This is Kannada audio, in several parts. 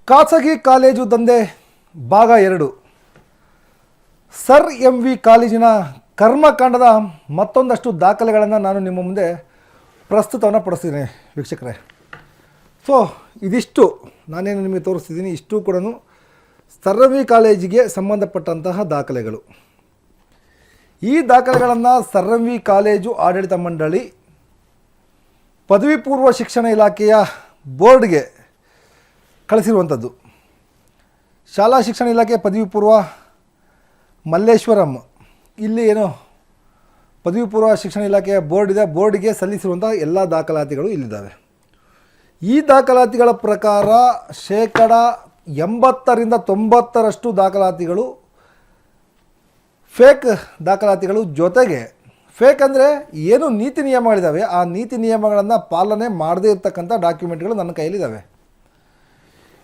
ಖಾಸಗಿ ಕಾಲೇಜು ದಂಧೆ ಭಾಗ 2 ಸರ್ MV ಕಾಲೇಜಿನ ಕರ್ಮಕಾಂಡದ ಮತ್ತೊಂದಷ್ಟು ದಾಖಲೆಗಳನ್ನು ನಾನು ನಿಮ್ಮ ಮುಂದೆ ಪ್ರಸ್ತುತವನ್ನು ಪಡಿಸ್ತೀನಿ ವೀಕ್ಷಕರೇ. ಸೊ ಇದಿಷ್ಟು ನಾನೇನು ನಿಮಗೆ ತೋರಿಸ್ತಿದ್ದೀನಿ, ಇಷ್ಟು ಕೂಡ ಸರ್ MV ಕಾಲೇಜಿಗೆ ಸಂಬಂಧಪಟ್ಟಂತಹ ದಾಖಲೆಗಳು. ಈ ದಾಖಲೆಗಳನ್ನು ಸರ್ MV ಕಾಲೇಜು ಆಡಳಿತ ಮಂಡಳಿ ಪದವಿ ಪೂರ್ವ ಶಿಕ್ಷಣ ಇಲಾಖೆಯ ಬೋರ್ಡ್ಗೆ ಕಳಿಸಿರುವಂಥದ್ದು. ಶಾಲಾ ಶಿಕ್ಷಣ ಇಲಾಖೆ ಪದವಿ ಪೂರ್ವ ಮಲ್ಲೇಶ್ವರಂ, ಇಲ್ಲಿ ಏನು ಪದವಿ ಪೂರ್ವ ಶಿಕ್ಷಣ ಇಲಾಖೆಯ ಬೋರ್ಡ್ ಇದೆ, ಬೋರ್ಡ್ಗೆ ಸಲ್ಲಿಸಿರುವಂಥ ಎಲ್ಲ ದಾಖಲಾತಿಗಳು ಇಲ್ಲಿದ್ದಾವೆ. ಈ ದಾಖಲಾತಿಗಳ ಪ್ರಕಾರ 80% ದಾಖಲಾತಿಗಳು ಫೇಕ್ ದಾಖಲಾತಿಗಳು. ಜೊತೆಗೆ ಫೇಕ್ ಅಂದರೆ ಏನು ನೀತಿ ನಿಯಮಗಳಿದ್ದಾವೆ, ಆ ನೀತಿ ನಿಯಮಗಳನ್ನು ಪಾಲನೆ ಮಾಡದೇ ಇರತಕ್ಕಂಥ ಡಾಕ್ಯುಮೆಂಟ್ಗಳು ನನ್ನ ಕೈಯಲ್ಲಿದ್ದಾವೆ.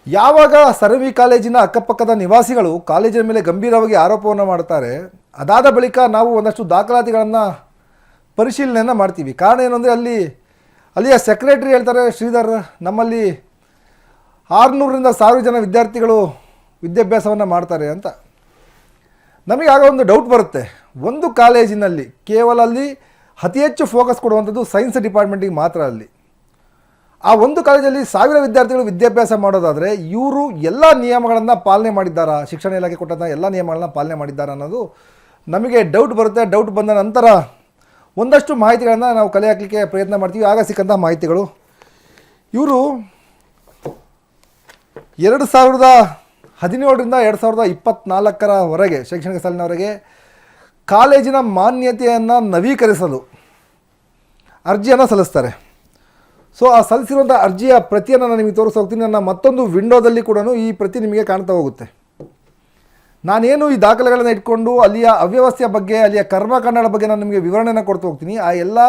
ಯಾವಾಗ ಸರ್ MV ಕಾಲೇಜಿನ ಅಕ್ಕಪಕ್ಕದ ನಿವಾಸಿಗಳು ಕಾಲೇಜಿನ ಮೇಲೆ ಗಂಭೀರವಾಗಿ ಆರೋಪವನ್ನು ಮಾಡ್ತಾರೆ, ಅದಾದ ಬಳಿಕ ನಾವು ಒಂದಷ್ಟು ದಾಖಲಾತಿಗಳನ್ನು ಪರಿಶೀಲನೆಯನ್ನು ಮಾಡ್ತೀವಿ. ಕಾರಣ ಏನು ಅಂದರೆ ಅಲ್ಲಿಯ ಸೆಕ್ರೆಟರಿ ಹೇಳ್ತಾರೆ, ಶ್ರೀಧರ್, ನಮ್ಮಲ್ಲಿ 600ರಿಂದ 1000 ಜನ ವಿದ್ಯಾರ್ಥಿಗಳು ವಿದ್ಯಾಭ್ಯಾಸವನ್ನು ಮಾಡ್ತಾರೆ ಅಂತ. ನಮಗೆ ಆಗ ಒಂದು ಡೌಟ್ ಬರುತ್ತೆ, ಒಂದು ಕಾಲೇಜಿನಲ್ಲಿ ಕೇವಲ ಅಲ್ಲಿ ಅತಿ ಹೆಚ್ಚು ಫೋಕಸ್ ಕೊಡುವಂಥದ್ದು ಸೈನ್ಸ್ ಡಿಪಾರ್ಟ್ಮೆಂಟಿಗೆ ಮಾತ್ರ. ಅಲ್ಲಿ ಆ ಒಂದು ಕಾಲೇಜಲ್ಲಿ 1000 ವಿದ್ಯಾರ್ಥಿಗಳು ವಿದ್ಯಾಭ್ಯಾಸ ಮಾಡೋದಾದರೆ ಇವರು ಎಲ್ಲ ನಿಯಮಗಳನ್ನು ಪಾಲನೆ ಮಾಡಿದ್ದಾರಾ, ಶಿಕ್ಷಣ ಇಲಾಖೆ ಕೊಟ್ಟಂಥ ಎಲ್ಲ ನಿಯಮಗಳನ್ನು ಪಾಲನೆ ಮಾಡಿದ್ದಾರಾ ಅನ್ನೋದು ನಮಗೆ ಡೌಟ್ ಬರುತ್ತೆ. ಡೌಟ್ ಬಂದ ನಂತರ ಒಂದಷ್ಟು ಮಾಹಿತಿಗಳನ್ನು ನಾವು ಕಲೆ ಹಾಕಲಿಕ್ಕೆ ಪ್ರಯತ್ನ ಮಾಡ್ತೀವಿ. ಆಗ ಸಿಕ್ಕಂಥ ಮಾಹಿತಿಗಳು, ಇವರು 2017ರಿಂದ 2024 ಶೈಕ್ಷಣಿಕ ಸಾಲಿನವರೆಗೆ ಕಾಲೇಜಿನ ಮಾನ್ಯತೆಯನ್ನು ನವೀಕರಿಸಲು ಅರ್ಜಿಯನ್ನು ಸಲ್ಲಿಸ್ತಾರೆ. ಸೊ ಆ ಸಲ್ಲಿಸಿರುವಂಥ ಅರ್ಜಿಯ ಪ್ರತಿಯನ್ನು ನಾನು ನಿಮಗೆ ತೋರಿಸಿ ಹೋಗ್ತೀನಿ. ನನ್ನ ಮತ್ತೊಂದು ವಿಂಡೋದಲ್ಲಿ ಕೂಡ ಈ ಪ್ರತಿ ನಿಮಗೆ ಕಾಣ್ತಾ ಹೋಗುತ್ತೆ. ನಾನೇನು ಈ ದಾಖಲೆಗಳನ್ನು ಇಟ್ಕೊಂಡು ಅಲ್ಲಿಯ ಅವ್ಯವಸ್ಥೆಯ ಬಗ್ಗೆ, ಅಲ್ಲಿಯ ಕರ್ಮಕಾಂಡಗಳ ಬಗ್ಗೆ ನಾನು ನಿಮಗೆ ವಿವರಣೆಯನ್ನು ಕೊಡ್ತಾ ಹೋಗ್ತೀನಿ. ಆ ಎಲ್ಲ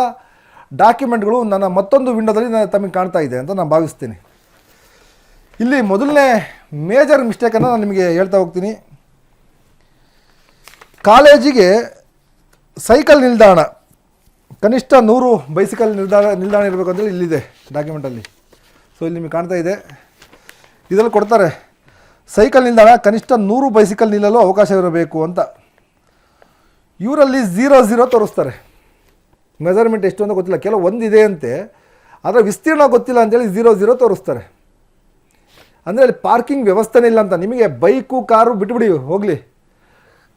ಡಾಕ್ಯುಮೆಂಟ್ಗಳು ನನ್ನ ಮತ್ತೊಂದು ವಿಂಡೋದಲ್ಲಿ ತಮಗೆ ಕಾಣ್ತಾ ಇದೆ ಅಂತ ನಾನು ಭಾವಿಸ್ತೀನಿ. ಇಲ್ಲಿ ಮೊದಲನೇ ಮೇಜರ್ ಮಿಸ್ಟೇಕನ್ನು ನಾನು ನಿಮಗೆ ಹೇಳ್ತಾ ಹೋಗ್ತೀನಿ. ಕಾಲೇಜಿಗೆ ಸೈಕಲ್ ನಿಲ್ದಾಣ ಕನಿಷ್ಠ 100 ಬೈಸಿಕಲ್ ನಿಲ್ದಾಣ ಇರಬೇಕು ಅಂತೇಳಿ ಇಲ್ಲಿದೆ ಡಾಕ್ಯುಮೆಂಟಲ್ಲಿ. ಸೊ ಇಲ್ಲಿ ನಿಮಗೆ ಕಾಣ್ತಾ ಇದೆ, ಇದರಲ್ಲಿ ಕೊಡ್ತಾರೆ ಸೈಕಲ್ ನಿಲ್ದಾಣ ಕನಿಷ್ಠ 100 ಬೈಸಿಕಲ್ ನಿಲ್ಲಲು ಅವಕಾಶವಿರಬೇಕು ಅಂತ. ಇವರಲ್ಲಿ 00 ತೋರಿಸ್ತಾರೆ. ಮೆಜರ್ಮೆಂಟ್ ಎಷ್ಟು ಅಂತ ಗೊತ್ತಿಲ್ಲ, ಕೆಲವು ಒಂದಿದೆ ಅಂತೆ, ಆದರೆ ವಿಸ್ತೀರ್ಣ ಗೊತ್ತಿಲ್ಲ ಅಂತೇಳಿ 00 ತೋರಿಸ್ತಾರೆ. ಅಂದರೆ ಅಲ್ಲಿ ಪಾರ್ಕಿಂಗ್ ವ್ಯವಸ್ಥೆನೇ ಇಲ್ಲ ಅಂತ. ನಿಮಗೆ ಬೈಕು ಕಾರು ಬಿಟ್ಟುಬಿಡಿ ಹೋಗಲಿ,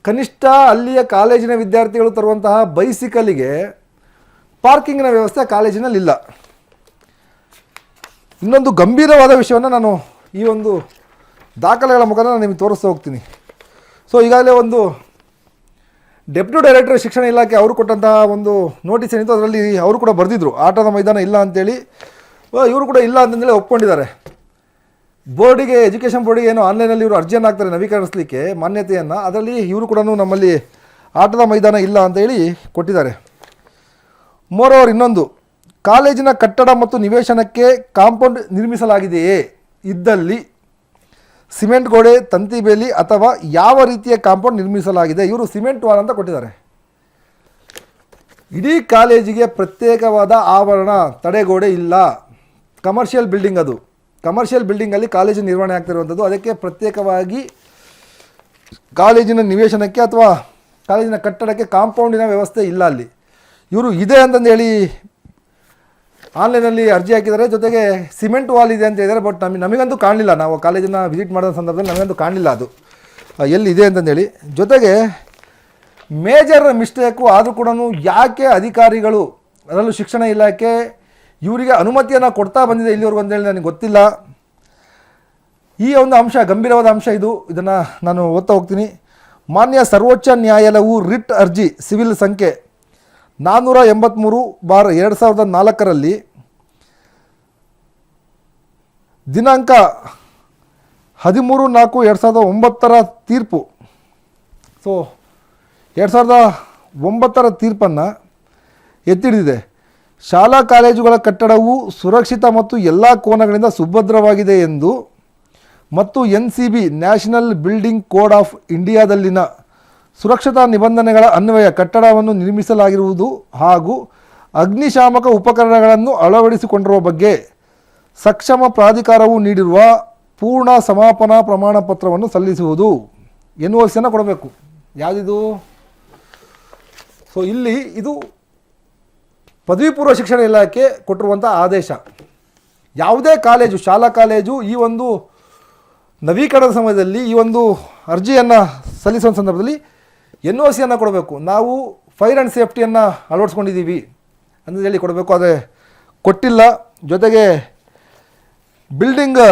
ಕನಿಷ್ಠ ಅಲ್ಲಿಯ ಕಾಲೇಜಿನ ವಿದ್ಯಾರ್ಥಿಗಳು ತರುವಂತಹ ಬೈಸಿಕಲಿಗೆ ಪಾರ್ಕಿಂಗ್ನ ವ್ಯವಸ್ಥೆ ಕಾಲೇಜಿನಲ್ಲಿ ಇಲ್ಲ. ಇನ್ನೊಂದು ಗಂಭೀರವಾದ ವಿಷಯವನ್ನು ನಾನು ಈ ಒಂದು ದಾಖಲೆಗಳ ಮುಖಾಂತರ ನಿಮಗೆ ತೋರಿಸ್ತಾ ಹೋಗ್ತೀನಿ. ಸೊ ಈಗಾಗಲೇ ಒಂದು ಡೆಪ್ಯೂಟಿ ಡೈರೆಕ್ಟರ್ ಶಿಕ್ಷಣ ಇಲಾಖೆ ಅವರು ಕೊಟ್ಟಂತಹ ಒಂದು ನೋಟಿಸ್ ಏನಿತ್ತು, ಅದರಲ್ಲಿ ಅವರು ಕೂಡ ಬರೆದಿದ್ರು ಆಟದ ಮೈದಾನ ಇಲ್ಲ ಅಂತೇಳಿ. ಇವರು ಕೂಡ ಇಲ್ಲ ಅಂತಂದೇಳಿ ಒಪ್ಕೊಂಡಿದ್ದಾರೆ. ಬೋರ್ಡಿಗೆ, ಎಜುಕೇಷನ್ ಬೋರ್ಡಿಗೆ ಏನು ಆನ್ಲೈನಲ್ಲಿ ಇವರು ಅರ್ಜಿಯನ್ನು ಹಾಕ್ತಾರೆ ನವೀಕರಿಸಲಿಕ್ಕೆ ಮಾನ್ಯತೆಯನ್ನು, ಅದರಲ್ಲಿ ಇವರು ಕೂಡ ನಮ್ಮಲ್ಲಿ ಆಟದ ಮೈದಾನ ಇಲ್ಲ ಅಂತೇಳಿ ಕೊಟ್ಟಿದ್ದಾರೆ. ಮೋರೋವರ್ ಇನ್ನೊಂದು, ಕಾಲೇಜಿನ ಕಟ್ಟಡ ಮತ್ತು ನಿವೇಶನಕ್ಕೆ ಕಾಂಪೌಂಡ್ ನಿರ್ಮಿಸಲಾಗಿದೆಯೇ, ಇದ್ದಲ್ಲಿ ಸಿಮೆಂಟ್ ಗೋಡೆ, ತಂತಿ ಬೇಲಿ ಅಥವಾ ಯಾವ ರೀತಿಯ ಕಾಂಪೌಂಡ್ ನಿರ್ಮಿಸಲಾಗಿದೆ. ಇವರು ಸಿಮೆಂಟ್ ವಾಲ್ ಅಂತ ಕೊಟ್ಟಿದ್ದಾರೆ. ಇಡೀ ಕಾಲೇಜಿಗೆ ಪ್ರತ್ಯೇಕವಾದ ಆವರಣ, ತಡೆಗೋಡೆ ಇಲ್ಲ. ಕಮರ್ಷಿಯಲ್ ಬಿಲ್ಡಿಂಗ್, ಅದು ಕಮರ್ಷಿಯಲ್ ಬಿಲ್ಡಿಂಗಲ್ಲಿ ಕಾಲೇಜು ನಿರ್ವಹಣೆ ಆಗ್ತಿರುವಂಥದ್ದು. ಅದಕ್ಕೆ ಪ್ರತ್ಯೇಕವಾಗಿ ಕಾಲೇಜಿನ ನಿವೇಶನಕ್ಕೆ ಅಥವಾ ಕಾಲೇಜಿನ ಕಟ್ಟಡಕ್ಕೆ ಕಾಂಪೌಂಡಿನ ವ್ಯವಸ್ಥೆ ಇಲ್ಲ. ಅಲ್ಲಿ ಇವರು ಇದೆ ಅಂತಂದೇಳಿ ಆನ್ಲೈನಲ್ಲಿ ಅರ್ಜಿ ಹಾಕಿದ್ದಾರೆ. ಜೊತೆಗೆ ಸಿಮೆಂಟ್ ವಾಲ್ ಇದೆ ಅಂತ ಹೇಳಿದ್ದಾರೆ. ಬಟ್ ನಮಗಂತೂ ಕಾಣಲಿಲ್ಲ, ನಾವು ಕಾಲೇಜನ್ನು ವಿಸಿಟ್ ಮಾಡೋ ಸಂದರ್ಭದಲ್ಲಿ ನಮಗಂತೂ ಕಾಣಲಿಲ್ಲ ಅದು ಎಲ್ಲಿದೆ ಅಂತಂದೇಳಿ. ಜೊತೆಗೆ ಮೇಜರ್ ಮಿಸ್ಟೇಕು ಆದರೂ ಕೂಡ ಯಾಕೆ ಅಧಿಕಾರಿಗಳು, ಅದರಲ್ಲೂ ಶಿಕ್ಷಣ ಇಲಾಖೆ ಇವರಿಗೆ ಅನುಮತಿಯನ್ನು ಕೊಡ್ತಾ ಬಂದಿದೆ ಇಲ್ಲಿವರೆಗೂ ಅಂತೇಳಿ ನನಗೆ ಗೊತ್ತಿಲ್ಲ. ಈ ಒಂದು ಅಂಶ ಗಂಭೀರವಾದ ಅಂಶ ಇದು. ಇದನ್ನು ನಾನು ಓದ್ತಾ ಹೋಗ್ತೀನಿ. ಮಾನ್ಯ ಸರ್ವೋಚ್ಚ ನ್ಯಾಯಾಲಯವು ರಿಟ್ ಅರ್ಜಿ ಸಿವಿಲ್ ಸಂಖ್ಯೆ 483/2004 ದಿನಾಂಕ 13/4/2009 ತೀರ್ಪು. ಸೊ 2009 ತೀರ್ಪನ್ನು ಎತ್ತಿಡಿದಿದೆ. ಶಾಲಾ ಕಾಲೇಜುಗಳ ಕಟ್ಟಡವು ಸುರಕ್ಷಿತ ಮತ್ತು ಎಲ್ಲ ಕೋನಗಳಿಂದ ಸುಭದ್ರವಾಗಿದೆ ಎಂದು ಮತ್ತು NCB national building code of ಇಂಡಿಯಾದಲ್ಲಿನ ಸುರಕ್ಷತಾ ನಿಬಂಧನೆಗಳ ಅನ್ವಯ ಕಟ್ಟಡವನ್ನು ನಿರ್ಮಿಸಲಾಗಿರುವುದು ಹಾಗೂ ಅಗ್ನಿಶಾಮಕ ಉಪಕರಣಗಳನ್ನು ಅಳವಡಿಸಿಕೊಂಡಿರುವ ಬಗ್ಗೆ ಸಕ್ಷಮ ಪ್ರಾಧಿಕಾರವು ನೀಡಿರುವ ಪೂರ್ಣ ಸಮಾಪನಾ ಪ್ರಮಾಣ ಪತ್ರವನ್ನು ಸಲ್ಲಿಸುವುದು. NOCಯನ್ನು ಕೊಡಬೇಕು. ಯಾವುದಿದು? ಸೊ ಇಲ್ಲಿ ಇದು ಪದವಿ ಪೂರ್ವ ಶಿಕ್ಷಣ ಇಲಾಖೆ ಕೊಟ್ಟಿರುವಂಥ ಆದೇಶ. ಯಾವುದೇ ಕಾಲೇಜು, ಶಾಲಾ ಕಾಲೇಜು ಈ ಒಂದು ನವೀಕರಣದ ಸಮಯದಲ್ಲಿ ಈ ಒಂದು ಅರ್ಜಿಯನ್ನು ಸಲ್ಲಿಸುವ ಸಂದರ್ಭದಲ್ಲಿ NOCಯನ್ನು ಕೊಡಬೇಕು. ನಾವು ಫೈರ್ ಆ್ಯಂಡ್ ಸೇಫ್ಟಿಯನ್ನು ಅಳವಡಿಸ್ಕೊಂಡಿದ್ದೀವಿ ಅಂತ ಹೇಳಿ ಕೊಡಬೇಕು. ಅದೇ ಕೊಟ್ಟಿಲ್ಲ. ಜೊತೆಗೆ ಬಿಲ್ಡಿಂಗ್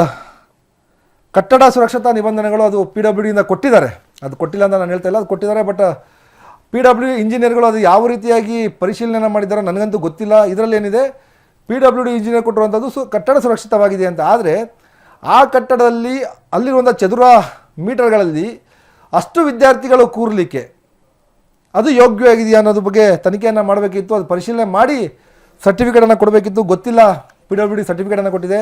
ಕಟ್ಟಡ ಸುರಕ್ಷತಾ ನಿಬಂಧನೆಗಳು ಅದು PWDಯಿಂದ ಕೊಟ್ಟಿದ್ದಾರೆ. ಅದು ಕೊಟ್ಟಿಲ್ಲ ಅಂತ ನಾನು ಹೇಳ್ತಾ ಇಲ್ಲ, ಅದು ಕೊಟ್ಟಿದ್ದಾರೆ. ಬಟ್ PWD ಇಂಜಿನಿಯರ್ಗಳು ಅದು ಯಾವ ರೀತಿಯಾಗಿ ಪರಿಶೀಲನೆ ಮಾಡಿದ್ದಾರೋ ನನಗಂತೂ ಗೊತ್ತಿಲ್ಲ. ಇದರಲ್ಲಿ ಏನಿದೆ, PWD ಇಂಜಿನಿಯರ್ ಕೊಟ್ಟಿರುವಂಥದ್ದು ಕಟ್ಟಡ ಸುರಕ್ಷಿತವಾಗಿದೆ ಅಂತ. ಆದರೆ ಆ ಕಟ್ಟಡದಲ್ಲಿ ಅಲ್ಲಿರುವಂಥ ಚದುರ ಮೀಟರ್ಗಳಲ್ಲಿ ಅಷ್ಟು ವಿದ್ಯಾರ್ಥಿಗಳು ಕೂರಲಿಕ್ಕೆ ಅದು ಯೋಗ್ಯವಾಗಿದೆಯಾ ಅನ್ನೋದ್ರ ಬಗ್ಗೆ ತನಿಖೆಯನ್ನು ಮಾಡಬೇಕಿತ್ತು. ಅದು ಪರಿಶೀಲನೆ ಮಾಡಿ ಸರ್ಟಿಫಿಕೇಟನ್ನು ಕೊಡಬೇಕಿತ್ತು. ಗೊತ್ತಿಲ್ಲ, PWD ಸರ್ಟಿಫಿಕೇಟನ್ನು ಕೊಟ್ಟಿದೆ.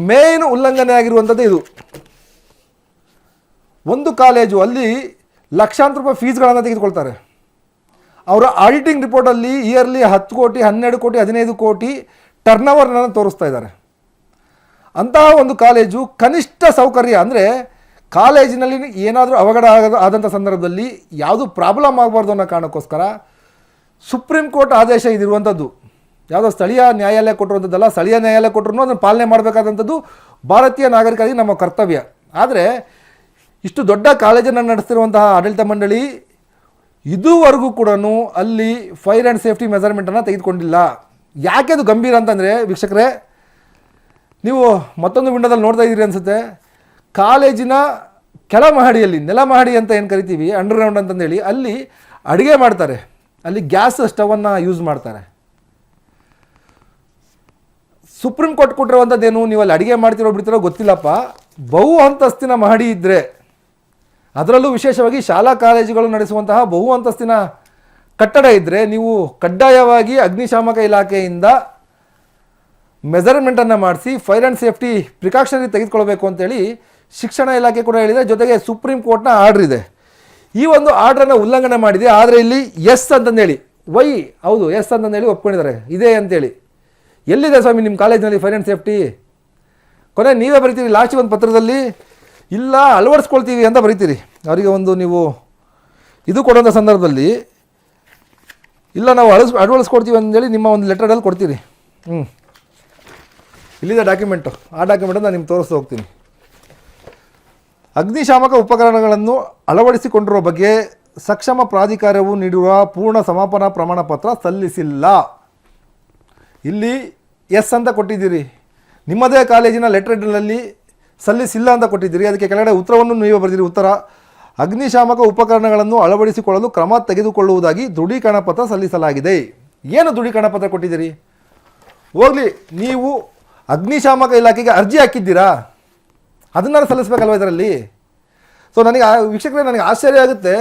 ಮೇನ್ ಉಲ್ಲಂಘನೆ ಆಗಿರುವಂಥದ್ದು ಇದು. ಒಂದು ಕಾಲೇಜು ಅಲ್ಲಿ ಲಕ್ಷಾಂತರ ರೂಪಾಯಿ ಫೀಸ್ಗಳನ್ನು ತೆಗೆದುಕೊಳ್ತಾರೆ. ಅವರ ಆಡಿಟಿಂಗ್ ರಿಪೋರ್ಟಲ್ಲಿ ಇಯರ್ಲಿ 10 ಕೋಟಿ, 12 ಕೋಟಿ, 15 ಕೋಟಿ ಟರ್ನ್ ಓವರ್ನ ತೋರಿಸ್ತಾ ಇದ್ದಾರೆ. ಅಂತಹ ಒಂದು ಕಾಲೇಜು ಕನಿಷ್ಠ ಸೌಕರ್ಯ ಅಂದರೆ ಕಾಲೇಜಿನಲ್ಲಿ ಏನಾದರೂ ಅವಘಡ ಆದಂಥ ಸಂದರ್ಭದಲ್ಲಿ ಯಾವುದು ಪ್ರಾಬ್ಲಮ್ ಆಗಬಾರ್ದು ಅನ್ನೋ ಕಾರಣಕ್ಕೋಸ್ಕರ ಸುಪ್ರೀಂ ಕೋರ್ಟ್ ಆದೇಶ ಇದಿರುವಂಥದ್ದು. ಯಾವುದೋ ಸ್ಥಳೀಯ ನ್ಯಾಯಾಲಯ ಕೊಟ್ಟಿರುವಂಥದ್ದಲ್ಲ. ಸ್ಥಳೀಯ ನ್ಯಾಯಾಲಯ ಕೊಟ್ಟರು ಅದನ್ನು ಪಾಲನೆ ಮಾಡಬೇಕಾದಂಥದ್ದು ಭಾರತೀಯ ನಾಗರಿಕರಿಗೆ ನಮ್ಮ ಕರ್ತವ್ಯ. ಆದರೆ ಇಷ್ಟು ದೊಡ್ಡ ಕಾಲೇಜನ್ನು ನಡೆಸ್ತಿರುವಂತಹ ಆಡಳಿತ ಮಂಡಳಿ ಇದುವರೆಗೂ ಕೂಡ ಅಲ್ಲಿ ಫೈರ್ ಆ್ಯಂಡ್ ಸೇಫ್ಟಿ ಮೆಜರ್ಮೆಂಟನ್ನು ತೆಗೆದುಕೊಂಡಿಲ್ಲ. ಯಾಕೆ ಅದು ಗಂಭೀರ ಅಂತಂದರೆ ವೀಕ್ಷಕರೇ, ನೀವು ಮತ್ತೊಂದು ವಿಂಡೋದಲ್ಲಿ ನೋಡ್ತಾ ಇದ್ದೀರಿ ಅನಿಸುತ್ತೆ. ಕಾಲೇಜಿನ ಕೆಳ ಮಹಡಿಯಲ್ಲಿ, ನೆಲ ಮಹಡಿ ಅಂತ ಏನು ಕರಿತೀವಿ, ಅಂಡರ್ಗ್ರೌಂಡ್ ಅಂತಂದೇಳಿ, ಅಲ್ಲಿ ಅಡುಗೆ ಮಾಡ್ತಾರೆ. ಅಲ್ಲಿ ಗ್ಯಾಸ್ ಸ್ಟವನ್ನು ಯೂಸ್ ಮಾಡ್ತಾರೆ. ಸುಪ್ರೀಂ ಕೋರ್ಟ್ ಕೊಟ್ಟಿರುವಂಥದ್ದೇನು, ನೀವು ಅಲ್ಲಿ ಅಡುಗೆ ಮಾಡ್ತಿರೋ ಬಿಡ್ತಿರೋ ಗೊತ್ತಿಲ್ಲಪ್ಪ, ಬಹು ಅಂತಸ್ತಿನ ಮಹಡಿ ಇದ್ದರೆ, ಅದರಲ್ಲೂ ವಿಶೇಷವಾಗಿ ಶಾಲಾ ಕಾಲೇಜುಗಳು ನಡೆಸುವಂತಹ ಬಹು ಅಂತಸ್ತಿನ ಕಟ್ಟಡ ಇದ್ದರೆ ನೀವು ಕಡ್ಡಾಯವಾಗಿ ಅಗ್ನಿಶಾಮಕ ಇಲಾಖೆಯಿಂದ ಮೆಜರ್ಮೆಂಟನ್ನು ಮಾಡಿಸಿ ಫೈರ್ ಆ್ಯಂಡ್ ಸೇಫ್ಟಿ ಪ್ರಿಕಾಷನರಿ ತೆಗೆದುಕೊಳ್ಬೇಕು ಅಂತೇಳಿ ಶಿಕ್ಷಣ ಇಲಾಖೆ ಕೂಡ ಹೇಳಿದೆ. ಜೊತೆಗೆ ಸುಪ್ರೀಂ ಕೋರ್ಟ್ನ ಆರ್ಡ್ರ್ ಇದೆ. ಈ ಒಂದು ಆರ್ಡ್ರನ್ನು ಉಲ್ಲಂಘನೆ ಮಾಡಿದೆ. ಆದರೆ ಇಲ್ಲಿ ಎಸ್ ಅಂತಂದೇಳಿ, ವೈ ಹೌದು ಎಸ್ ಅಂತಂದೇಳಿ ಒಪ್ಕೊಂಡಿದ್ದಾರೆ, ಇದೆ ಅಂತೇಳಿ. ಎಲ್ಲಿದೆ ಸ್ವಾಮಿ ನಿಮ್ಮ ಕಾಲೇಜಿನಲ್ಲಿ ಫೈರ್ ಆ್ಯಂಡ್ ಸೇಫ್ಟಿ? ಕೊನೆ ನೀವೇ ಬರಿತೀರಿ ಲಾಸ್ಟಿಗೆ ಒಂದು ಪತ್ರದಲ್ಲಿ, ಇಲ್ಲ ಅಳವಡಿಸ್ಕೊಳ್ತೀವಿ ಅಂತ ಬರಿತೀರಿ. ಅವರಿಗೆ ಒಂದು ನೀವು ಇದು ಕೊಡುವಂಥ ಸಂದರ್ಭದಲ್ಲಿ ಇಲ್ಲ ನಾವು ಅಳವಡಿಸ್ಕೊಡ್ತೀವಿ ಅಂತೇಳಿ ನಿಮ್ಮ ಒಂದು ಲೆಟರಲ್ಲಿ ಕೊಡ್ತೀರಿ. ಇಲ್ಲಿದೆ ಡಾಕ್ಯುಮೆಂಟು. ಆ ಡಾಕ್ಯುಮೆಂಟನ್ನು ನಾನು ನಿಮ್ಗೆ ತೋರಿಸ್ತಾ ಹೋಗ್ತೀನಿ. ಅಗ್ನಿಶಾಮಕ ಉಪಕರಣಗಳನ್ನು ಅಳವಡಿಸಿಕೊಂಡಿರುವ ಬಗ್ಗೆ ಸಕ್ಷಮ ಪ್ರಾಧಿಕಾರವು ನೀಡಿರುವ ಪೂರ್ಣ ಸಮಾಪನಾ ಪ್ರಮಾಣ ಪತ್ರ ಸಲ್ಲಿಸಿಲ್ಲ. ಇಲ್ಲಿ ಎಸ್ ಅಂತ ಕೊಟ್ಟಿದ್ದೀರಿ. ನಿಮ್ಮದೇ ಕಾಲೇಜಿನ ಲೆಟರ್ನಲ್ಲಿ ಸಲ್ಲಿಸಿಲ್ಲ ಅಂತ ಕೊಟ್ಟಿದ್ದೀರಿ. ಅದಕ್ಕೆ ಕೆಳಗಡೆ ಉತ್ತರವನ್ನು ನೀವೇ ಬರೆದಿರಿ. ಉತ್ತರ: ಅಗ್ನಿಶಾಮಕ ಉಪಕರಣಗಳನ್ನು ಅಳವಡಿಸಿಕೊಳ್ಳಲು ಕ್ರಮ ತೆಗೆದುಕೊಳ್ಳುವುದಾಗಿ ದೃಢೀಕರಣ ಪತ್ರ ಸಲ್ಲಿಸಲಾಗಿದೆ. ಏನು ದೃಢೀಕರಣ ಪತ್ರ ಕೊಟ್ಟಿದ್ದೀರಿ? ಹೋಗಲಿ, ನೀವು ಅಗ್ನಿಶಾಮಕ ಇಲಾಖೆಗೆ ಅರ್ಜಿ ಹಾಕಿದ್ದೀರಾ? ಅದನ್ನು ಸಲ್ಲಿಸಬೇಕಲ್ವ ಇದರಲ್ಲಿ? ಸೊ ವೀಕ್ಷಕರೇ ನನಗೆ ಆಶ್ಚರ್ಯ ಆಗುತ್ತೆ.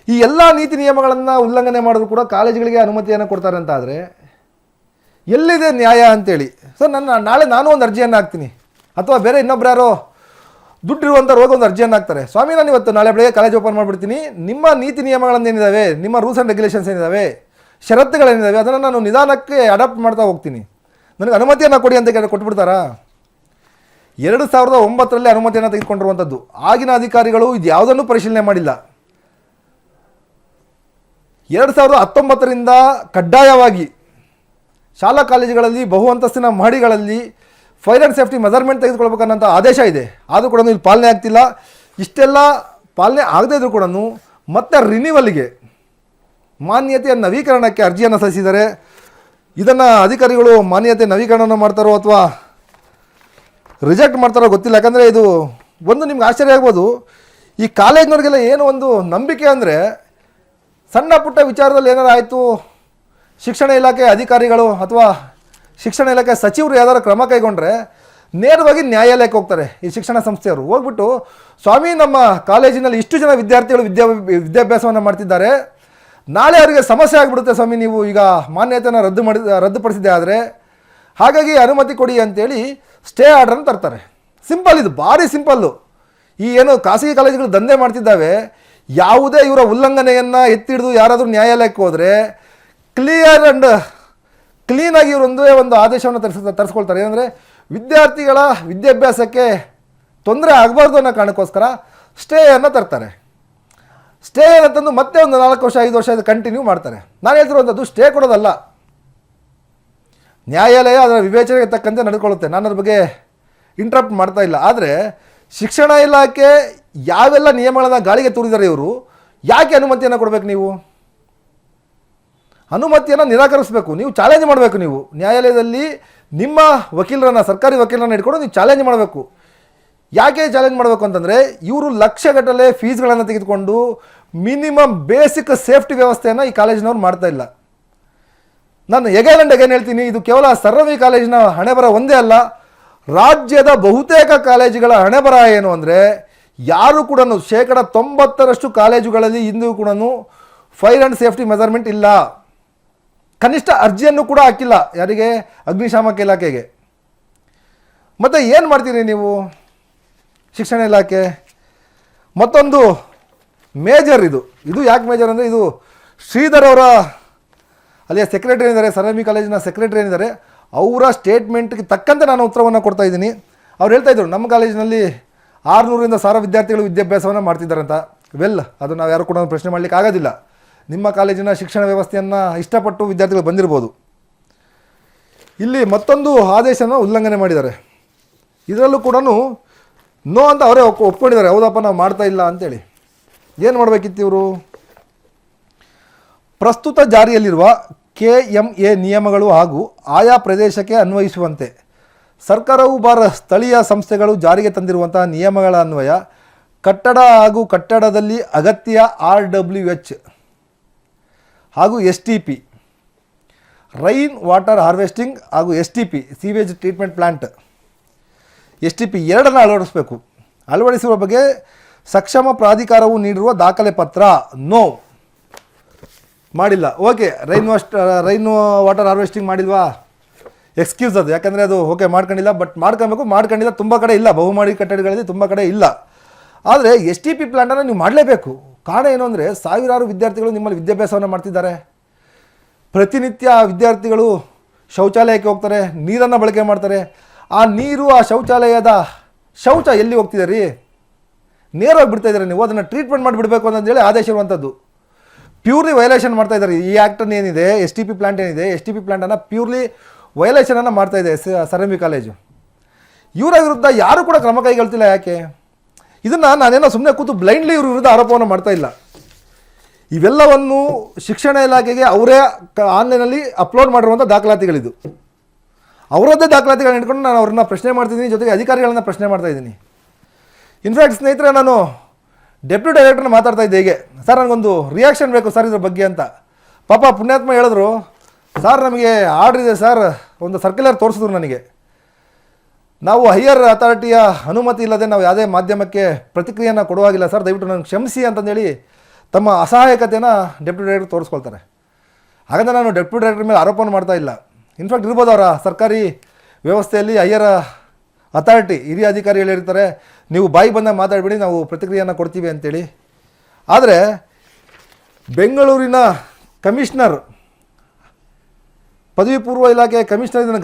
ಈ ಎಲ್ಲ ನೀತಿ ನಿಯಮಗಳನ್ನು ಉಲ್ಲಂಘನೆ ಮಾಡಿದ್ರು ಕೂಡ ಕಾಲೇಜುಗಳಿಗೆ ಅನುಮತಿಯನ್ನು ಕೊಡ್ತಾರೆ ಅಂತ ಆದರೆ ಎಲ್ಲಿದೆ ನ್ಯಾಯ ಅಂತೇಳಿ. ಸೊ ನಾಳೆ ನಾನು ಒಂದು ಅರ್ಜಿಯನ್ನು ಹಾಕ್ತೀನಿ, ಅಥವಾ ಬೇರೆ ಇನ್ನೊಬ್ರು ಯಾರೋ ದುಡ್ಡಿರುವಂಥವ್ರು ಹೋಗಿ ಒಂದು ಅರ್ಜಿಯನ್ನು ಹಾಕ್ತಾರೆ. ಸ್ವಾಮಿ ನಾನು ಇವತ್ತು ನಾಳೆ ಬೆಳಗ್ಗೆ ಕಾಲೇಜ್ ಓಪನ್ ಮಾಡಿಬಿಡ್ತೀನಿ, ನಿಮ್ಮ ನೀತಿ ನಿಯಮಗಳನ್ನೇನಿದ್ದಾವೆ, ನಿಮ್ಮ ರೂಲ್ಸ್ ಆ್ಯಂಡ್ ರೆಗ್ಯುಲೇಷನ್ಸ್ ಏನಿದ್ದಾವೆ, ಷರತ್ತುಗಳೇನಿದ್ದಾವೆ, ಅದನ್ನು ನಾನು ನಿಧಾನಕ್ಕೆ ಅಡಾಪ್ಟ್ ಮಾಡ್ತಾ ಹೋಗ್ತೀನಿ, ನನಗೆ ಅನುಮತಿಯನ್ನು ಕೊಡಿ ಅಂತ ಕೊಟ್ಬಿಡ್ತಾರಾ? 2009ರಲ್ಲಿ ಅನುಮತಿಯನ್ನು ತೆಗೆದುಕೊಂಡಿರುವಂಥದ್ದು. ಆಗಿನ ಅಧಿಕಾರಿಗಳು ಇದು ಯಾವುದನ್ನು ಪರಿಶೀಲನೆ ಮಾಡಿಲ್ಲ. 2019ರಿಂದ ಕಡ್ಡಾಯವಾಗಿ ಶಾಲಾ ಕಾಲೇಜುಗಳಲ್ಲಿ ಬಹು ಅಂತಸ್ತಿನ ಮಹಡಿಗಳಲ್ಲಿ ಫೈರ್ ಆ್ಯಂಡ್ ಸೇಫ್ಟಿ ಮೆಜರ್ಮೆಂಟ್ ತೆಗೆದುಕೊಳ್ಬೇಕನ್ನೋಂಥ ಆದೇಶ ಇದೆ. ಆದರೂ ಕೂಡ ಇಲ್ಲಿ ಪಾಲನೆ ಆಗ್ತಿಲ್ಲ. ಇಷ್ಟೆಲ್ಲ ಪಾಲನೆ ಆಗದೇ ಇದ್ರೂ ಕೂಡ ಮತ್ತೆ ರಿನಿವಲ್ಗೆ, ಮಾನ್ಯತೆಯ ನವೀಕರಣಕ್ಕೆ ಅರ್ಜಿಯನ್ನು ಸಲ್ಲಿಸಿದ್ದಾರೆ. ಇದನ್ನು ಅಧಿಕಾರಿಗಳು ಮಾನ್ಯತೆ ನವೀಕರಣ ಮಾಡ್ತಾರೋ ಅಥವಾ ರಿಜೆಕ್ಟ್ ಮಾಡ್ತಾರೋ ಗೊತ್ತಿಲ್ಲ. ಯಾಕಂದರೆ ಇದು ಒಂದು ನಿಮ್ಗೆ ಆಶ್ಚರ್ಯ ಆಗ್ಬೋದು. ಈ ಕಾಲೇಜ್ನವ್ರಿಗೆಲ್ಲ ಏನು ಒಂದು ನಂಬಿಕೆ ಅಂದರೆ, ಸಣ್ಣ ಪುಟ್ಟ ವಿಚಾರದಲ್ಲಿ ಏನಾರು ಆಯಿತು, ಶಿಕ್ಷಣ ಇಲಾಖೆ ಅಧಿಕಾರಿಗಳು ಅಥವಾ ಶಿಕ್ಷಣ ಇಲಾಖೆ ಸಚಿವರು ಯಾವ್ದಾರು ಕ್ರಮ ಕೈಗೊಂಡ್ರೆ ನೇರವಾಗಿ ನ್ಯಾಯಾಲಯಕ್ಕೆ ಹೋಗ್ತಾರೆ. ಈ ಶಿಕ್ಷಣ ಸಂಸ್ಥೆಯವರು ಹೋಗ್ಬಿಟ್ಟು, ಸ್ವಾಮಿ ನಮ್ಮ ಕಾಲೇಜಿನಲ್ಲಿ ಇಷ್ಟು ಜನ ವಿದ್ಯಾರ್ಥಿಗಳು ವಿದ್ಯಾಭ್ಯಾಸವನ್ನು ಮಾಡ್ತಿದ್ದಾರೆ, ನಾಳೆ ಅವರಿಗೆ ಸಮಸ್ಯೆ ಆಗಿಬಿಡುತ್ತೆ ಸ್ವಾಮಿ, ನೀವು ಈಗ ಮಾನ್ಯತೆಯನ್ನು ರದ್ದುಪಡಿಸಿದೆ ಆದರೆ, ಹಾಗಾಗಿ ಅನುಮತಿ ಕೊಡಿ ಅಂತೇಳಿ ಸ್ಟೇ ಆರ್ಡ್ರನ್ನು ತರ್ತಾರೆ. ಸಿಂಪಲ್, ಇದು ಭಾರಿ ಸಿಂಪಲ್ಲು. ಈ ಏನು ಖಾಸಗಿ ಕಾಲೇಜುಗಳು ದಂಧೆ ಮಾಡ್ತಿದ್ದಾವೆ, ಯಾವುದೇ ಇವರ ಉಲ್ಲಂಘನೆಯನ್ನು ಎತ್ತಿ ಹಿಡಿದು ಯಾರಾದರೂ ನ್ಯಾಯಾಲಯಕ್ಕೆ ಹೋದರೆ ಕ್ಲಿಯರ್ ಆ್ಯಂಡ್ ಕ್ಲೀನಾಗಿ ಇವರೊಂದೇ ಒಂದು ಆದೇಶವನ್ನು ತರಿಸ್ಕೊಳ್ತಾರೆ. ಏನಂದರೆ ವಿದ್ಯಾರ್ಥಿಗಳ ವಿದ್ಯಾಭ್ಯಾಸಕ್ಕೆ ತೊಂದರೆ ಆಗಬಾರ್ದು ಅನ್ನೋ ಕಾರಣಕ್ಕೋಸ್ಕರ ಸ್ಟೇಯನ್ನು ತರ್ತಾರೆ. ಸ್ಟೇಯನ್ನು ತಂದು ಮತ್ತೆ ಒಂದು 4 ವರ್ಷ 5 ವರ್ಷ ಇದು ಕಂಟಿನ್ಯೂ ಮಾಡ್ತಾರೆ. ನಾನು ಹೇಳ್ತಿರುವಂಥದ್ದು ಸ್ಟೇ ಕೊಡೋದಲ್ಲ, ನ್ಯಾಯಾಲಯ ಅದರ ವಿವೇಚನೆಗೆ ತಕ್ಕಂತೆ ನಡೆದುಕೊಳ್ಳುತ್ತೆ. ನಾನು ಅದ್ರ ಬಗ್ಗೆ ಇಂಟ್ರಪ್ಟ್ ಮಾಡ್ತಾ ಇಲ್ಲ. ಆದರೆ ಶಿಕ್ಷಣ ಇಲಾಖೆ ಯಾವೆಲ್ಲ ನಿಯಮಗಳನ್ನು ಗಾಳಿಗೆ ತೂರಿದ್ದಾರೆ ಇವರು, ಯಾಕೆ ಅನುಮತಿಯನ್ನು ಕೊಡಬೇಕು? ನೀವು ಅನುಮತಿಯನ್ನು ನಿರಾಕರಿಸಬೇಕು, ನೀವು ಚಾಲೆಂಜ್ ಮಾಡಬೇಕು. ನೀವು ನ್ಯಾಯಾಲಯದಲ್ಲಿ ನಿಮ್ಮ ವಕೀಲರನ್ನು, ಸರ್ಕಾರಿ ವಕೀಲರನ್ನು ಇಟ್ಕೊಂಡು ನೀವು ಚಾಲೆಂಜ್ ಮಾಡಬೇಕು. ಯಾಕೆ ಚಾಲೆಂಜ್ ಮಾಡಬೇಕು ಅಂತಂದರೆ, ಇವರು ಲಕ್ಷಗಟ್ಟಲೆ ಫೀಸ್ಗಳನ್ನು ತೆಗೆದುಕೊಂಡು ಮಿನಿಮಮ್ ಬೇಸಿಕ್ ಸೇಫ್ಟಿ ವ್ಯವಸ್ಥೆಯನ್ನು ಈ ಕಾಲೇಜಿನವ್ರು ಮಾಡ್ತಾ ಇಲ್ಲ. ನಾನು ಎಗೇನ್ ಆ್ಯಂಡ್ ಎಗೇನ್ ಹೇಳ್ತೀನಿ, ಇದು ಕೇವಲ ಸರ್ವಿ ಕಾಲೇಜಿನ ಹಣೆಬರ ಒಂದೇ ಅಲ್ಲ, ರಾಜ್ಯದ ಬಹುತೇಕ ಕಾಲೇಜುಗಳ ಹಣೆಬರ ಏನು ಅಂದರೆ, ಯಾರು ಕೂಡ 90% ಕಾಲೇಜುಗಳಲ್ಲಿ ಇಂದು ಕೂಡ ಫೈರ್ ಆ್ಯಂಡ್ ಸೇಫ್ಟಿ ಮೆಜರ್ಮೆಂಟ್ ಇಲ್ಲ. ಕನಿಷ್ಠ ಅರ್ಜಿಯನ್ನು ಕೂಡ ಹಾಕಿಲ್ಲ ಯಾರಿಗೆ? ಅಗ್ನಿಶಾಮಕ ಇಲಾಖೆಗೆ. ಮತ್ತು ಏನು ಮಾಡ್ತೀರಿ ನೀವು ಶಿಕ್ಷಣ ಇಲಾಖೆ? ಮತ್ತೊಂದು ಮೇಜರ್ ಇದು ಯಾಕೆ ಮೇಜರ್ ಅಂದರೆ, ಇದು ಶ್ರೀಧರ್ ಅವರ ಅಲ್ಲಿಯ ಸೆಕ್ರೆಟರಿ ಏನಿದ್ದಾರೆ, ಸರ್ವಿ ಕಾಲೇಜಿನ ಸೆಕ್ರೆಟರಿ ಏನಿದ್ದಾರೆ, ಅವರ ಸ್ಟೇಟ್ಮೆಂಟ್ಗೆ ತಕ್ಕಂತೆ ನಾನು ಉತ್ತರವನ್ನು ಕೊಡ್ತಾ ಇದ್ದೀನಿ. ಅವ್ರು ಹೇಳ್ತಾ ಇದ್ರು, ನಮ್ಮ ಕಾಲೇಜಿನಲ್ಲಿ 600ರಿಂದ 1000 ವಿದ್ಯಾರ್ಥಿಗಳು ವಿದ್ಯಾಭ್ಯಾಸವನ್ನು ಮಾಡ್ತಿದ್ದಾರೆ ಅಂತ. ಅದು ನಾವು ಯಾರು ಕೂಡ ಪ್ರಶ್ನೆ ಮಾಡಲಿಕ್ಕೆ ಆಗೋದಿಲ್ಲ. ನಿಮ್ಮ ಕಾಲೇಜಿನ ಶಿಕ್ಷಣ ವ್ಯವಸ್ಥೆಯನ್ನು ಇಷ್ಟಪಟ್ಟು ವಿದ್ಯಾರ್ಥಿಗಳು ಬಂದಿರ್ಬೋದು. ಇಲ್ಲಿ ಮತ್ತೊಂದು ಆದೇಶನ ಉಲ್ಲಂಘನೆ ಮಾಡಿದ್ದಾರೆ. ಇದರಲ್ಲೂ ಕೂಡ ನೋ ಅಂತ ಅವರೇ ಒಪ್ಕೊಂಡಿದ್ದಾರೆ, ಹೌದಪ್ಪ ನಾವು ಮಾಡ್ತಾ ಇಲ್ಲ ಅಂತೇಳಿ. ಏನು ಮಾಡಬೇಕಿತ್ತು ಇವರು? ಪ್ರಸ್ತುತ ಜಾರಿಯಲ್ಲಿರುವ KMA ನಿಯಮಗಳು ಹಾಗೂ ಆಯಾ ಪ್ರದೇಶಕ್ಕೆ ಅನ್ವಯಿಸುವಂತೆ ಸರ್ಕಾರವು ಸ್ಥಳೀಯ ಸಂಸ್ಥೆಗಳು ಜಾರಿಗೆ ತಂದಿರುವಂತಹ ನಿಯಮಗಳ ಅನ್ವಯ ಕಟ್ಟಡ ಹಾಗೂ ಕಟ್ಟಡದಲ್ಲಿ ಅಗತ್ಯ RWH ಹಾಗೂ STP ರೈನ್ ವಾಟರ್ ಹಾರ್ವೆಸ್ಟಿಂಗ್ ಹಾಗೂ STP sewage treatment plant STP ಎರಡನ್ನು ಅಳವಡಿಸುವ ಬಗ್ಗೆ ಸಕ್ಷಮ ಪ್ರಾಧಿಕಾರವು ನೀಡಿರುವ ದಾಖಲೆ ಪತ್ರ ನೋ ಮಾಡಿಲ್ಲ. ಓಕೆ, ರೈನ್ ವಾಟರ್ ಹಾರ್ವೆಸ್ಟಿಂಗ್ ಮಾಡಿಲ್ವಾ? ಎಕ್ಸ್ಕ್ಯೂಸ್ ಅದು, ಯಾಕಂದರೆ ಅದು ಓಕೆ ಮಾಡ್ಕೊಂಡಿಲ್ಲ, ಬಟ್ ಮಾಡ್ಕೊಂಡಿಲ್ಲ. ತುಂಬ ಕಡೆ ಇಲ್ಲ, ಬಹುಮಹಡಿ ಕಟ್ಟಡಗಳಲ್ಲಿ ತುಂಬ ಕಡೆ ಇಲ್ಲ. ಆದರೆ STP ಪ್ಲ್ಯಾಂಟನ್ನು ನೀವು ಮಾಡಲೇಬೇಕು. ಕಾರಣ ಏನು ಅಂದರೆ, ಸಾವಿರಾರು ವಿದ್ಯಾರ್ಥಿಗಳು ನಿಮ್ಮಲ್ಲಿ ವಿದ್ಯಾಭ್ಯಾಸವನ್ನು ಮಾಡ್ತಿದ್ದಾರೆ. ಪ್ರತಿನಿತ್ಯ ವಿದ್ಯಾರ್ಥಿಗಳು ಶೌಚಾಲಯಕ್ಕೆ ಹೋಗ್ತಾರೆ, ನೀರನ್ನು ಬಳಕೆ ಮಾಡ್ತಾರೆ. ಆ ನೀರು, ಆ ಶೌಚಾಲಯದ ಶೌಚ ಎಲ್ಲಿ ಹೋಗ್ತಿದೆ ರೀ? ನೇರವಾಗಿ ಬಿಡ್ತಾ ಇದ್ದಾರೆ. ನೀವು ಅದನ್ನು ಟ್ರೀಟ್ಮೆಂಟ್ ಮಾಡಿಬಿಡಬೇಕು ಅಂತಂದೇಳಿ ಆದೇಶ ಇರುವಂಥದ್ದು. ಪ್ಯೂರ್ಲಿ ವೈಲೇಷನ್ ಮಾಡ್ತಾ ಇದ್ದಾರೆ. ಈ ಆ್ಯಕ್ಟನ್ನು ಏನಿದೆ, STP ಪ್ಲ್ಯಾಂಟ್ ಏನಿದೆ, STP ಪ್ಲ್ಯಾಂಟನ್ನು ಪ್ಯೂರ್ಲಿ ವೈಲೇಷನನ್ನು ಮಾಡ್ತಾ ಇದೆ ಸರ್ವಿ ಕಾಲೇಜು. ಇವರ ವಿರುದ್ಧ ಯಾರೂ ಕೂಡ ಕ್ರಮ ಕೈಗೊಳ್ತಿಲ್ಲ. ಯಾಕೆ? ಇದನ್ನು ನಾನೇನೋ ಸುಮ್ಮನೆ ಕೂತು ಬ್ಲೈಂಡ್ಲಿ ಇವ್ರ ವಿರುದ್ಧ ಆರೋಪವನ್ನು ಮಾಡ್ತಾ ಇಲ್ಲ. ಇವೆಲ್ಲವನ್ನು ಶಿಕ್ಷಣ ಇಲಾಖೆಗೆ ಅವರೇ ಆನ್ಲೈನಲ್ಲಿ ಅಪ್ಲೋಡ್ ಮಾಡಿರುವಂಥ ದಾಖಲಾತಿಗಳಿದು. ಅವರದ್ದೇ ದಾಖಲಾತಿಗಳನ್ನ ಇಟ್ಕೊಂಡು ನಾನು ಅವ್ರನ್ನ ಪ್ರಶ್ನೆ ಮಾಡ್ತಿದ್ದೀನಿ, ಜೊತೆಗೆ ಅಧಿಕಾರಿಗಳನ್ನ ಪ್ರಶ್ನೆ ಮಾಡ್ತಾ ಇದ್ದೀನಿ. ಇನ್ಫ್ಯಾಕ್ಟ್ ಸ್ನೇಹಿತರೆ, ನಾನು ಡೆಪ್ಯೂಟಿ ಡೈರೆಕ್ಟರ್ನ ಮಾತಾಡ್ತಾ ಇದ್ದೆ ಹೀಗೆ, ಸರ್ ನನಗೊಂದು ರಿಯಾಕ್ಷನ್ ಬೇಕು ಸರ್ ಇದ್ರ ಬಗ್ಗೆ ಅಂತ. ಪಾಪ ಪುಣ್ಯಾತ್ಮ ಹೇಳಿದ್ರು, ಸರ್ ನಮಗೆ ಆರ್ಡ್ರ್ ಇದೆ ಸರ್, ಒಂದು ಸರ್ಕ್ಯುಲರ್ ತೋರಿಸಿದ್ರು ನನಗೆ. ನಾವು ಹೈಯರ್ ಅಥಾರಿಟಿಯ ಅನುಮತಿ ಇಲ್ಲದೆ ನಾವು ಯಾವುದೇ ಮಾಧ್ಯಮಕ್ಕೆ ಪ್ರತಿಕ್ರಿಯೆಯನ್ನು ಕೊಡುವಾಗಿಲ್ಲ ಸರ್, ದಯವಿಟ್ಟು ನನಗೆ ಕ್ಷಮಿಸಿ ಅಂತಂದೇಳಿ ತಮ್ಮ ಅಸಹಾಯಕತೆಯನ್ನು ಡೆಪ್ಯೂಟಿ ಡೈರೆಕ್ಟರ್ ತೋರಿಸ್ಕೊಳ್ತಾರೆ. ಹಾಗಂದ್ರೆ ನಾನು ಡೆಪ್ಯೂಟಿ ಡೈರೆಕ್ಟರ್ ಮೇಲೆ ಆರೋಪವನ್ನು ಮಾಡ್ತಾ ಇಲ್ಲ. ಇನ್ಫ್ಯಾಕ್ಟ್ ಇರ್ಬೋದು, ಅವರ ಸರ್ಕಾರಿ ವ್ಯವಸ್ಥೆಯಲ್ಲಿ ಹೈಯರ್ ಅಥಾರಿಟಿ ಹಿರಿಯ ಅಧಿಕಾರಿಗಳು ಹೇಳಿರ್ತಾರೆ, ನೀವು ಬಾಯಿ ಬಂದಾಗ ಮಾತಾಡಬೇಡಿ, ನಾವು ಪ್ರತಿಕ್ರಿಯೆಯನ್ನು ಕೊಡ್ತೀವಿ ಅಂತೇಳಿ. ಆದರೆ ಬೆಂಗಳೂರಿನ ಕಮಿಷನರ್, ಪದವಿ ಪೂರ್ವ ಇಲಾಖೆಯ ಕಮಿಷನರ್ ಇದನ್ನು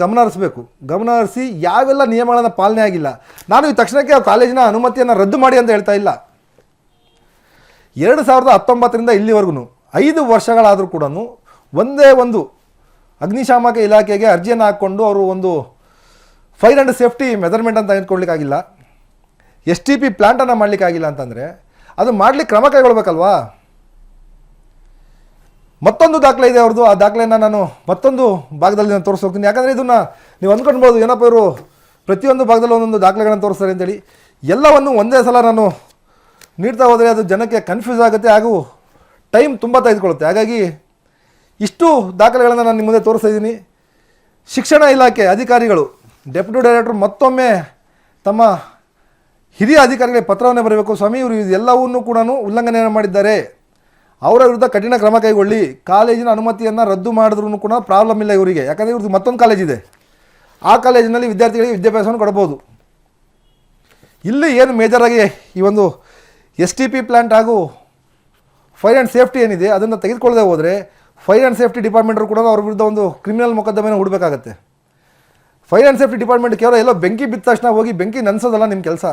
ಗಮನ ಹರಿಸಿ ಯಾವೆಲ್ಲ ನಿಯಮಗಳನ್ನು ಪಾಲನೆ ಆಗಿಲ್ಲ. ನಾನು ಈ ತಕ್ಷಣಕ್ಕೆ ಆ ಕಾಲೇಜಿನ ಅನುಮತಿಯನ್ನು ರದ್ದು ಮಾಡಿ ಅಂತ ಹೇಳ್ತಾ ಇಲ್ಲ. 2019ರಿಂದ ಇಲ್ಲಿವರೆಗೂ 5 ವರ್ಷಗಳಾದರೂ ಕೂಡ ಒಂದೇ ಒಂದು ಅಗ್ನಿಶಾಮಕ ಇಲಾಖೆಗೆ ಅರ್ಜಿಯನ್ನು ಹಾಕ್ಕೊಂಡು ಅವರು ಒಂದು ಫೈರ್ ಆ್ಯಂಡ್ ಸೇಫ್ಟಿ ಮೆಜರ್ಮೆಂಟ್ ಅಂತ ತೆಗೆದುಕೊಳ್ಳಿಕ್ಕಾಗಿಲ್ಲ, STP ಪ್ಲ್ಯಾಂಟನ್ನು ಮಾಡಲಿಕ್ಕಾಗಿಲ್ಲ ಅಂತಂದರೆ ಅದು ಮಾಡಲಿಕ್ಕೆ ಕ್ರಮ ಕೈಗೊಳ್ಬೇಕಲ್ವಾ? ಮತ್ತೊಂದು ದಾಖಲೆ ಇದೆ ಅವ್ರದ್ದು. ಆ ದಾಖಲೆಯನ್ನು ನಾನು ಮತ್ತೊಂದು ಭಾಗದಲ್ಲಿ ನಾನು ತೋರಿಸ್ಹೋಗ್ತೀನಿ. ಯಾಕಂದರೆ ಇದನ್ನು ನೀವು ಅಂದ್ಕೊಳ್ಬೋದು, ಏನಪ್ಪ ಇವರು ಪ್ರತಿಯೊಂದು ಭಾಗದಲ್ಲಿ ಒಂದೊಂದು ದಾಖಲೆಗಳನ್ನು ತೋರಿಸ್ತಾರೆ ಅಂತೇಳಿ. ಎಲ್ಲವನ್ನು ಒಂದೇ ಸಲ ನಾನು ನೀಡ್ತಾ ಹೋದರೆ ಅದು ಜನಕ್ಕೆ ಕನ್ಫ್ಯೂಸ್ ಆಗುತ್ತೆ, ಹಾಗೂ ಟೈಮ್ ತುಂಬ ತೆಗೆದುಕೊಳ್ಳುತ್ತೆ. ಹಾಗಾಗಿ ಇಷ್ಟು ದಾಖಲೆಗಳನ್ನು ನಾನು ನಿಮ್ಮ ಮುಂದೆ ತೋರಿಸ್ತಾ ಇದ್ದೀನಿ. ಶಿಕ್ಷಣ ಇಲಾಖೆ ಅಧಿಕಾರಿಗಳು, ಡೆಪ್ಯೂಟಿ ಡೈರೆಕ್ಟರ್ ಮತ್ತೊಮ್ಮೆ ತಮ್ಮ ಹಿರಿಯ ಅಧಿಕಾರಿಗಳಿಗೆ ಪತ್ರವನ್ನೇ ಬರಬೇಕು. ಸ್ವಾಮಿ, ಇವರು ಎಲ್ಲವನ್ನೂ ಕೂಡ ಉಲ್ಲಂಘನೆಯನ್ನು ಮಾಡಿದ್ದಾರೆ, ಅವರ ವಿರುದ್ಧ ಕಠಿಣ ಕ್ರಮ ಕೈಗೊಳ್ಳಿ. ಕಾಲೇಜಿನ ಅನುಮತಿಯನ್ನು ರದ್ದು ಮಾಡಿದ್ರೂ ಕೂಡ ಪ್ರಾಬ್ಲಮ್ ಇಲ್ಲ ಇವರಿಗೆ, ಯಾಕಂದರೆ ಇವ್ರದ್ದು ಮತ್ತೊಂದು ಕಾಲೇಜ್ ಇದೆ, ಆ ಕಾಲೇಜಿನಲ್ಲಿ ವಿದ್ಯಾರ್ಥಿಗಳಿಗೆ ವಿದ್ಯಾಭ್ಯಾಸವನ್ನು ಕೊಡ್ಬೋದು. ಇಲ್ಲಿ ಏನು ಮೇಜರಾಗಿ ಈ ಒಂದು STP ಪ್ಲ್ಯಾಂಟ್ ಹಾಗೂ ಫೈರ್ ಆ್ಯಂಡ್ ಸೇಫ್ಟಿ ಏನಿದೆ ಅದನ್ನು ತೆಗೆದುಕೊಳ್ಳದೆ ಹೋದರೆ ಫೈರ್ ಆ್ಯಂಡ್ ಸೇಫ್ಟಿ ಡಿಪಾರ್ಟ್ಮೆಂಟರು ಕೂಡ ಅವ್ರ ವಿರುದ್ಧ ಒಂದು ಕ್ರಿಮಿನಲ್ ಮೊಕದ್ದಮೆಯನ್ನು ಹೂಡಬೇಕಾಗತ್ತೆ. ಫೈರ್ ಆ್ಯಂಡ್ ಸೇಫ್ಟಿ ಡಿಪಾರ್ಟ್ಮೆಂಟ್ ಕೇವಲ ಎಲ್ಲೋ ಬೆಂಕಿ ಬಿದ್ದ ತಕ್ಷಣ ಹೋಗಿ ಬೆಂಕಿ ನನ್ಸೋದಲ್ಲ ನಿಮ್ಮ ಕೆಲಸ.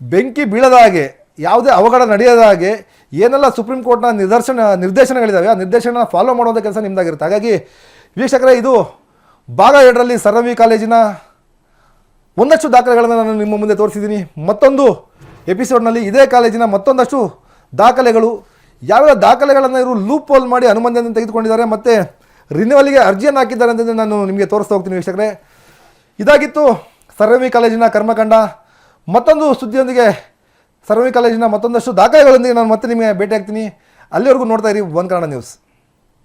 ಬೆಂಕಿ ಬೀಳದ ಹಾಗೆ, ಯಾವುದೇ ಅವಘಡ ನಡೆಯದ ಹಾಗೆ ಏನೆಲ್ಲ ಸುಪ್ರೀಂ ಕೋರ್ಟ್ನ ನಿರ್ದೇಶನಗಳಿದ್ದಾವೆ ಆ ನಿರ್ದೇಶನ ಫಾಲೋ ಮಾಡುವಂಥ ಕೆಲಸ ನಿಮ್ಮದಾಗಿರುತ್ತೆ. ಹಾಗಾಗಿ ವೀಕ್ಷಕರೇ, ಇದು ಭಾಗ 2ರಲ್ಲಿ ಸರ್ ಎಂ ವಿ ಕಾಲೇಜಿನ ಒಂದಷ್ಟು ದಾಖಲೆಗಳನ್ನು ನಾನು ನಿಮ್ಮ ಮುಂದೆ ತೋರಿಸಿದ್ದೀನಿ. ಮತ್ತೊಂದು ಎಪಿಸೋಡ್ನಲ್ಲಿ ಇದೇ ಕಾಲೇಜಿನ ಮತ್ತೊಂದಷ್ಟು ದಾಖಲೆಗಳು, ಯಾವ್ಯಾವ ದಾಖಲೆಗಳನ್ನು ಇವರು ಲೂಪ್ ಹೋಲ್ ಮಾಡಿ ಅನುಮೋದನೆ ತೆಗೆದುಕೊಂಡಿದ್ದಾರೆ ಮತ್ತು ರಿನ್ಯೂವಲ್ಗೆ ಅರ್ಜಿಯನ್ನು ಹಾಕಿದ್ದಾರೆ ಅಂತ ನಾನು ನಿಮಗೆ ತೋರಿಸ್ತಾ ಹೋಗ್ತೀನಿ ವೀಕ್ಷಕರೇ. ಇದಾಗಿತ್ತು ಸರ್ ಎಂ ವಿ ಕಾಲೇಜಿನ ಕರ್ಮಕಾಂಡ. ಮತ್ತೊಂದು ಸುದ್ದಿಯೊಂದಿಗೆ ಸರ್ ಎಂ ವಿ ಕಾಲೇಜಿನ ಮತ್ತೊಂದಷ್ಟು ದಾಖಲೆಗಳೊಂದಿಗೆ ನಾನು ಮತ್ತೆ ನಿಮಗೆ ಭೇಟಿ ಆಗ್ತೀನಿ. ಅಲ್ಲಿವರೆಗೂ ನೋಡ್ತಾ ಇರಿ ಒನ್ ಕನ್ನಡ ನ್ಯೂಸ್.